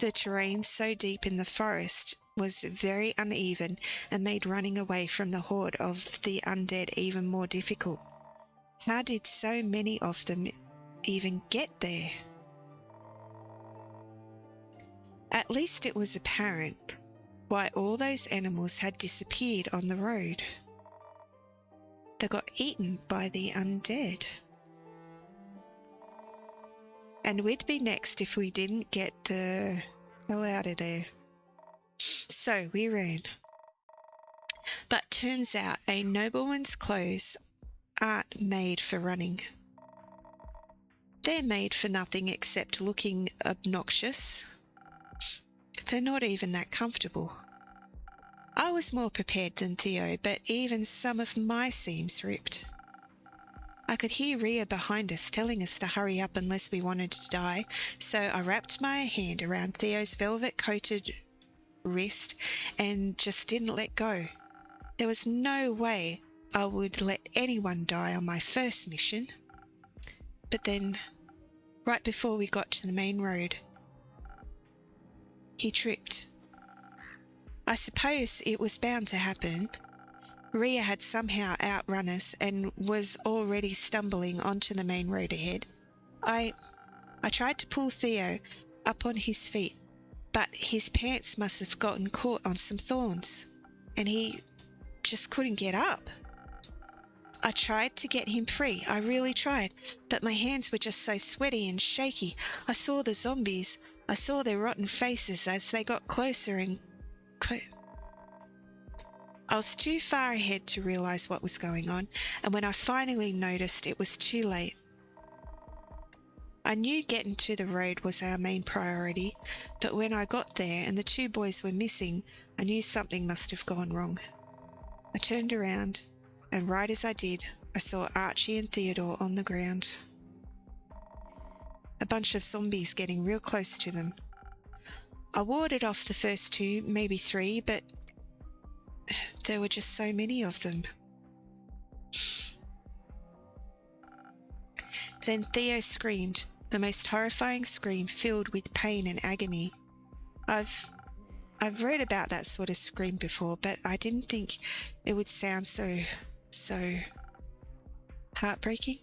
The terrain so deep in the forest was very uneven and made running away from the horde of the undead even more difficult. How did so many of them even get there? At least it was apparent. why all those animals had disappeared on the road. They got eaten by the undead. And we'd be next if we didn't get the hell out of there. So we ran. But turns out a nobleman's clothes aren't made for running. They're made for nothing except looking obnoxious. They're not even that comfortable. I was more prepared than Theo, but even some of my seams ripped. I could hear Rhea behind us telling us to hurry up unless we wanted to die, so I wrapped my hand around Theo's velvet-coated wrist and just didn't let go. There was no way I would let anyone die on my first mission. But then, right before we got to the main road, he tripped. I suppose it was bound to happen. Rhea had somehow outrun us and was already stumbling onto the main road ahead. I tried to pull Theo up on his feet, but his pants must have gotten caught on some thorns, and he just couldn't get up. I tried to get him free, I really tried, but my hands were just so sweaty and shaky. I saw the zombies. I saw their rotten faces as they got closer and I was too far ahead to realise what was going on, and when I finally noticed, it was too late. I knew getting to the road was our main priority, but when I got there and the two boys were missing, I knew something must have gone wrong. I turned around, and right as I did, I saw Archie and Theodore on the ground. A bunch of zombies getting real close to them. I warded off the first two, maybe three, but there were just so many of them. Then Theo screamed, the most horrifying scream filled with pain and agony. I've read about that sort of scream before, but I didn't think it would sound so heartbreaking.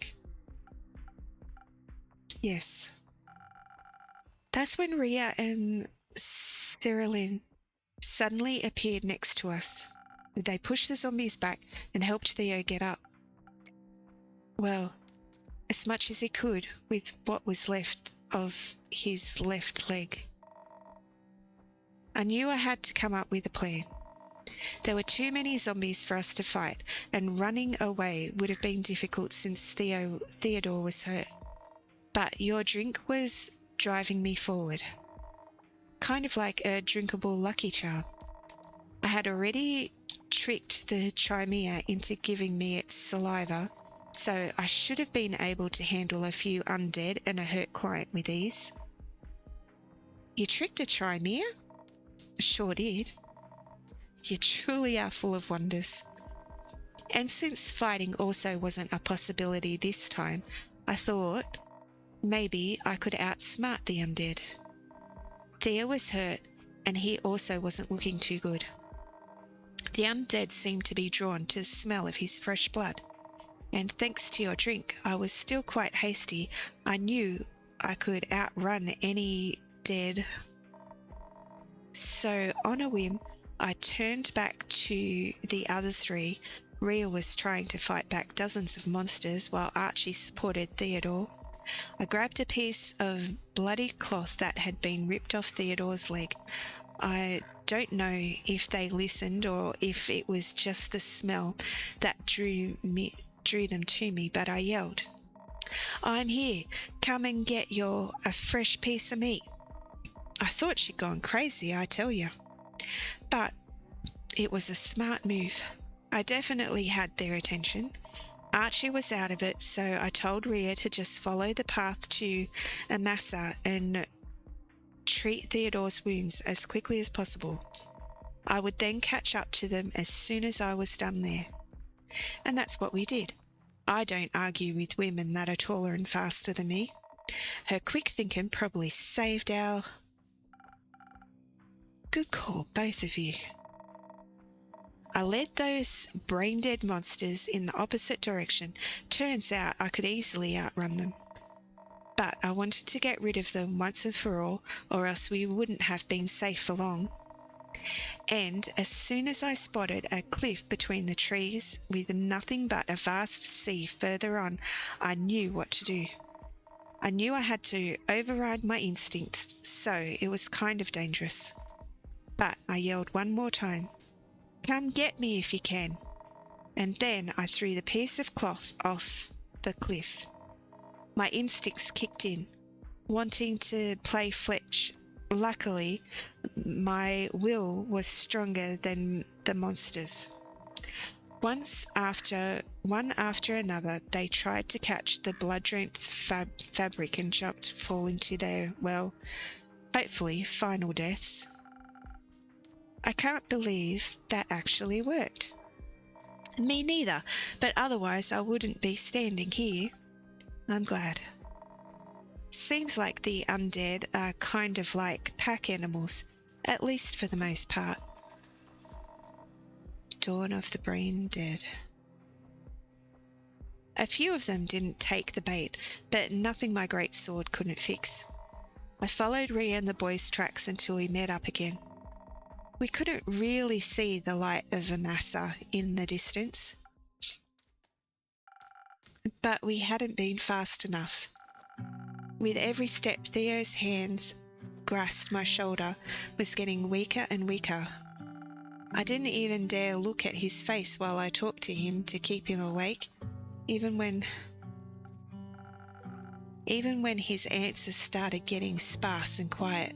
Yes. That's when Rhea and Cyrilyn suddenly appeared next to us. They pushed the zombies back and helped Theo get up. Well, as much as he could with what was left of his left leg. I knew I had to come up with a plan. There were too many zombies for us to fight, and running away would have been difficult since Theodore was hurt. But your drink was driving me forward. Kind of like a drinkable Lucky Charm. I had already tricked the Tremere into giving me its saliva, so I should have been able to handle a few undead and a hurt client with ease. You tricked a Tremere? Sure did. You truly are full of wonders. And since fighting also wasn't a possibility this time, I thought maybe I could outsmart the undead. Theo was hurt, and he also wasn't looking too good. The undead seemed to be drawn to the smell of his fresh blood, and thanks to your drink, I was still quite hasty. I knew I could outrun any dead. So, on a whim, I turned back to the other three. Rhea was trying to fight back dozens of monsters while Archie supported Theodore. I grabbed a piece of bloody cloth that had been ripped off Theodore's leg. I don't know if they listened or if it was just the smell that drew them to me, but I yelled, "I'm here. Come and get a fresh piece of meat." I thought she'd gone crazy, I tell you. But it was a smart move. I definitely had their attention. Archie was out of it, so I told Rhea to just follow the path to Amasa and treat Theodore's wounds as quickly as possible. I would then catch up to them as soon as I was done there. And that's what we did. I don't argue with women that are taller and faster than me. Her quick thinking probably saved our... Good call, both of you. I led those brain-dead monsters in the opposite direction. Turns out I could easily outrun them. But I wanted to get rid of them once and for all, or else we wouldn't have been safe for long. And as soon as I spotted a cliff between the trees with nothing but a vast sea further on, I knew what to do. I knew I had to override my instincts, so it was kind of dangerous. But I yelled one more time, "Come get me if you can." And then I threw the piece of cloth off the cliff. My instincts kicked in, wanting to play fetch. Luckily, my will was stronger than the monsters. One after another, they tried to catch the blood-drenched fabric and jumped, falling to their, well, hopefully, final deaths. I can't believe that actually worked. Me neither, but otherwise I wouldn't be standing here. I'm glad. Seems like the undead are kind of like pack animals, at least for the most part. Dawn of the Brain Dead. A few of them didn't take the bait, but nothing my great sword couldn't fix. I followed Rhea and the boys' tracks until we met up again. We couldn't really see the light of a massa in the distance, but we hadn't been fast enough. With every step, Theo's hands grasped my shoulder was getting weaker and weaker. I didn't even dare look at his face while I talked to him to keep him awake, even when his answers started getting sparse and quiet.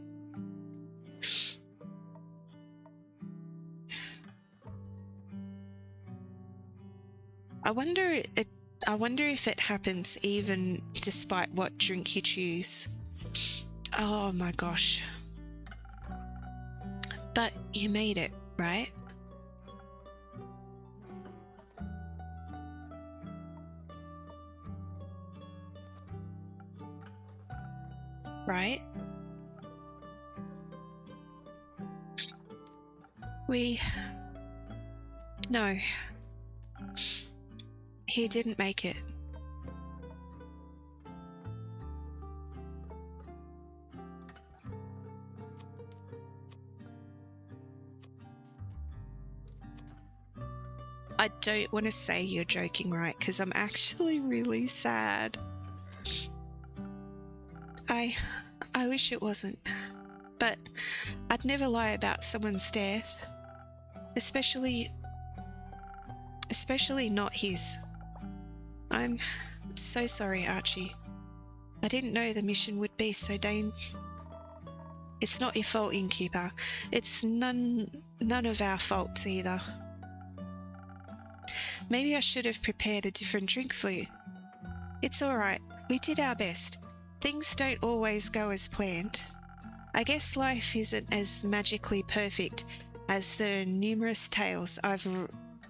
I wonder if it happens even despite what drink you choose. Oh my gosh. But you made it, right? Right? No. He didn't make it. I don't want to say you're joking, right? Because I'm actually really sad. I wish it wasn't. But I'd never lie about someone's death. Especially not his. I'm so sorry, Archie. I didn't know the mission would be so It's not your fault, Innkeeper. It's none of our faults either. Maybe I should have prepared a different drink for you. It's all right. We did our best. Things don't always go as planned. I guess life isn't as magically perfect as the numerous tales I've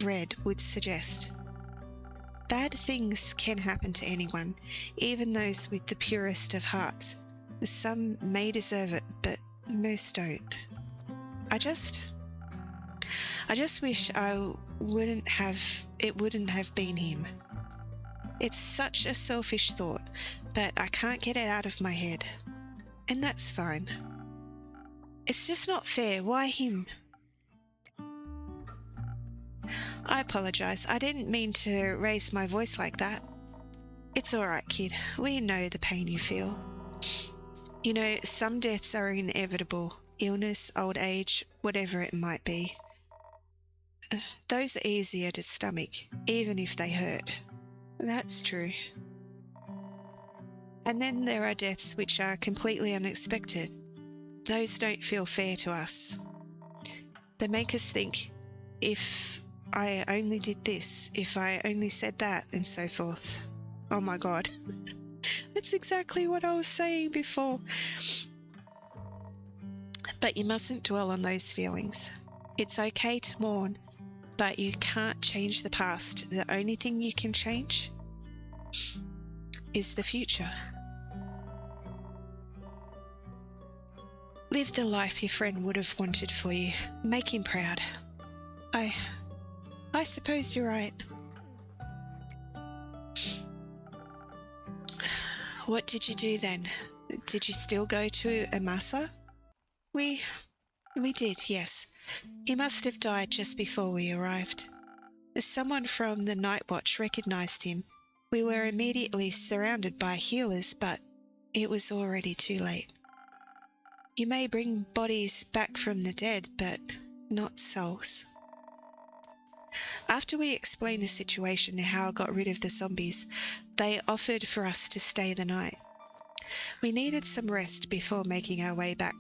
read would suggest. Bad things can happen to anyone, even those with the purest of hearts. Some may deserve it, but most don't. I just wish it wouldn't have been him. It's such a selfish thought, but I can't get it out of my head. And that's fine. It's just not fair. Why him? I apologize. I didn't mean to raise my voice like that. It's all right, kid. We know the pain you feel. You know, some deaths are inevitable. Illness, old age, whatever it might be. Those are easier to stomach, even if they hurt. That's true. And then there are deaths which are completely unexpected. Those don't feel fair to us. They make us think, if I only did this, if I only said that, and so forth. Oh my god. That's exactly what I was saying before. But you mustn't dwell on those feelings. It's okay to mourn, but you can't change the past. The only thing you can change is the future. Live the life your friend would have wanted for you. Make him proud. I suppose you're right. What did you do then? Did you still go to Amasa? We We did, yes. He must have died just before we arrived. Someone from the night watch recognized him. We were immediately surrounded by healers, but it was already too late. You may bring bodies back from the dead, but not souls. After we explained the situation and how I got rid of the zombies, they offered for us to stay the night. We needed some rest before making our way back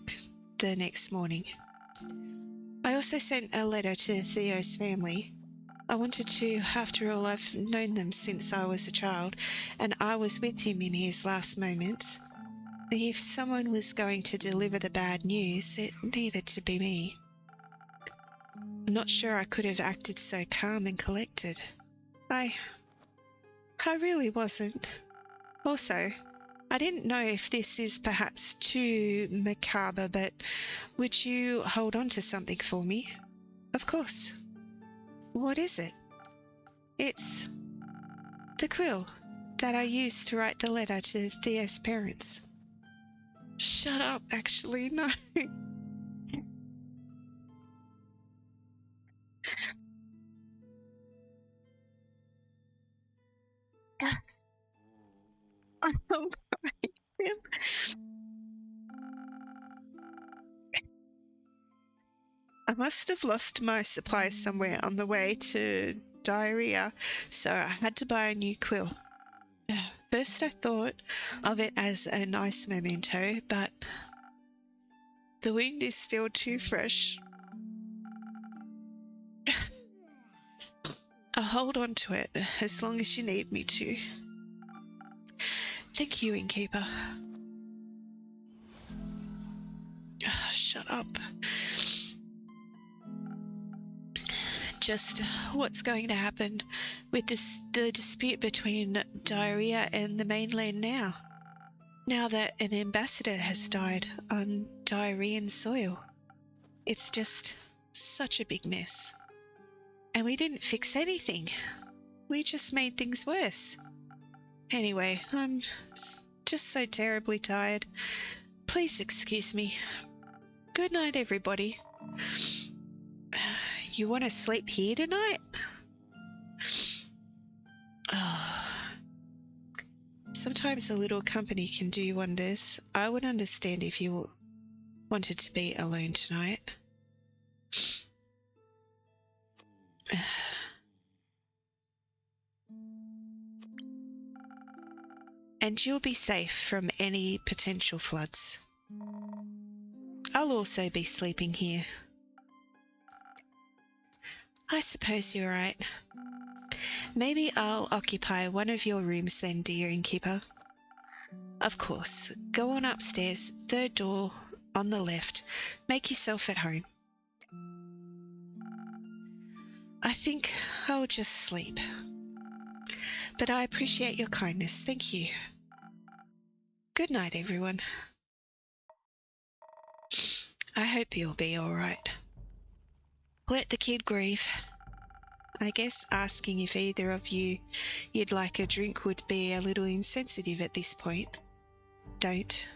the next morning. I also sent a letter to Theo's family. I wanted to, after all, I've known them since I was a child, and I was with him in his last moments. If someone was going to deliver the bad news, it needed to be me. I'm not sure I could have acted so calm and collected. I really wasn't. Also, I didn't know if this is perhaps too macabre, but would you hold on to something for me? Of course. What is it? It's the quill that I used to write the letter to Theo's parents. Shut up, actually, no. I'm crying. I must have lost my supplies somewhere on the way to diarrhea, so I had to buy a new quill. First I thought of it as a nice memento, but the wound is still too fresh. I'll hold on to it as long as you need me to. Thank you, innkeeper. Shut up. Just what's going to happen with the dispute between diarrhea and the mainland now? Now that an ambassador has died on diarrhean soil. It's just such a big mess. And we didn't fix anything. We just made things worse. Anyway, I'm just so terribly tired. Please excuse me. Good night, everybody. You want to sleep here tonight? Oh. Sometimes a little company can do wonders. I would understand if you wanted to be alone tonight. And you'll be safe from any potential floods. I'll also be sleeping here. I suppose you're right. Maybe I'll occupy one of your rooms then, dear innkeeper. Of course. Go on upstairs, third door on the left. Make yourself at home. I think I'll just sleep. But I appreciate your kindness. Thank you. Good night, everyone. I hope you'll be all right. Let the kid grieve. I guess asking if either of you'd like a drink would be a little insensitive at this point. Don't.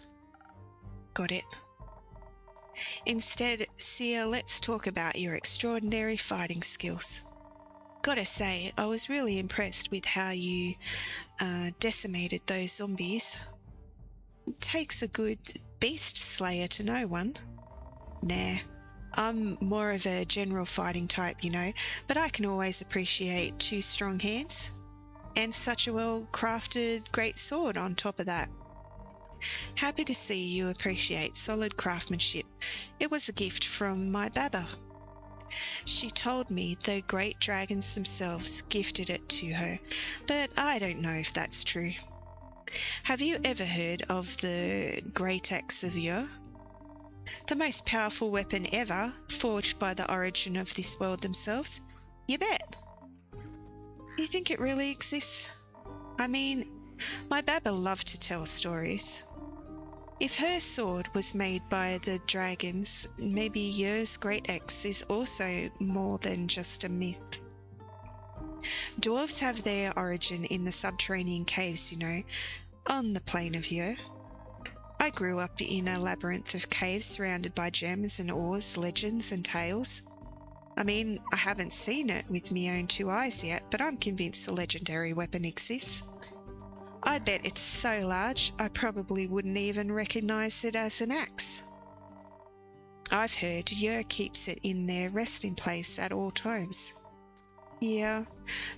Got it. Instead, Sia, let's talk about your extraordinary fighting skills. Gotta say, I was really impressed with how you decimated those zombies. It takes a good beast slayer to know one. Nah. I'm more of a general fighting type, you know, but I can always appreciate 2 strong hands. And such a well-crafted great sword on top of that. Happy to see you appreciate solid craftsmanship. It was a gift from my Baba. She told me the great dragons themselves gifted it to her, but I don't know if that's true. Have you ever heard of the Great Axe of Ur? The most powerful weapon ever, forged by the origin of this world themselves? You bet. You think it really exists? I mean, my Baba loved to tell stories. If her sword was made by the dragons, maybe Ur's great axe is also more than just a myth. Dwarves have their origin in the subterranean caves, you know, on the plain of Ur. I grew up in a labyrinth of caves surrounded by gems and ores, legends and tales. I mean, I haven't seen it with my own two eyes yet, but I'm convinced a legendary weapon exists. I bet it's so large, I probably wouldn't even recognise it as an axe. I've heard Yer keeps it in their resting place at all times. Yeah,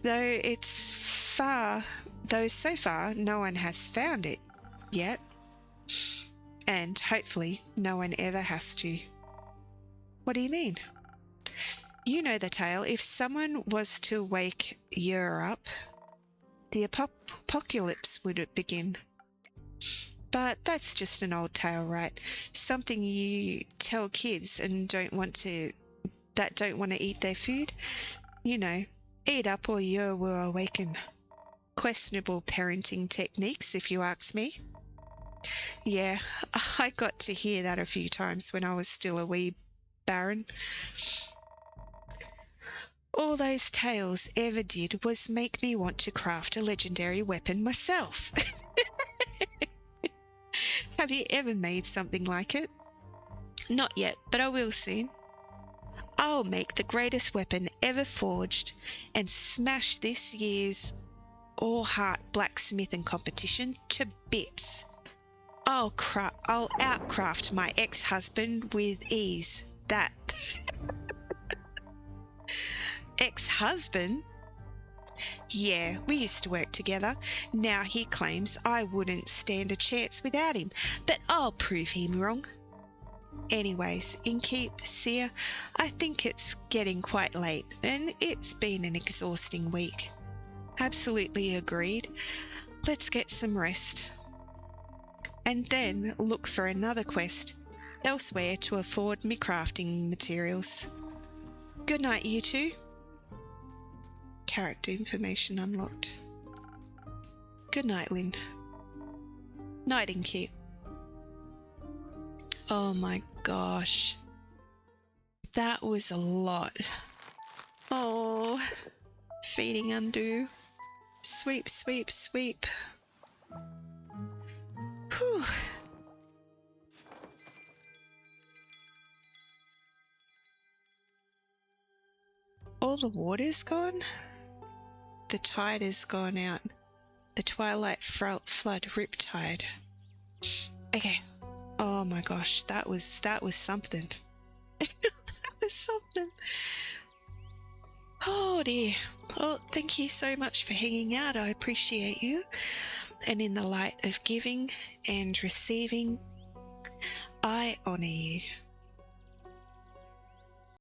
though so far no one has found it yet. And hopefully no one ever has to. What do you mean? You know the tale. If someone was to wake Yer up, the apocalypse would begin. But that's just an old tale, right? Something you tell kids and don't want to eat their food. You know, eat up or Yer will awaken. Questionable parenting techniques, if you ask me. Yeah, I got to hear that a few times when I was still a wee baron. All those tales ever did was make me want to craft a legendary weapon myself. Have you ever made something like it? Not yet, but I will soon. I'll make the greatest weapon ever forged and smash this year's all-heart blacksmithing competition to bits. I'll outcraft my ex-husband with ease. That. Ex-husband? Yeah, we used to work together. Now he claims I wouldn't stand a chance without him, but I'll prove him wrong. Anyways, Seer, I think it's getting quite late, and it's been an exhausting week. Absolutely agreed. Let's get some rest. And then look for another quest elsewhere to afford me crafting materials. Good night, you two. Character information unlocked. Good night, Lynn. Night, Inkeep. Oh my gosh. That was a lot. Oh, feeding undo. Sweep, sweep, sweep. Whew. All the water's gone? The tide has gone out. The twilight flood riptide. Okay. Oh my gosh, that was something. That was something. Oh dear. Well, thank you so much for hanging out. I appreciate you. And in the light of giving and receiving, I honour you.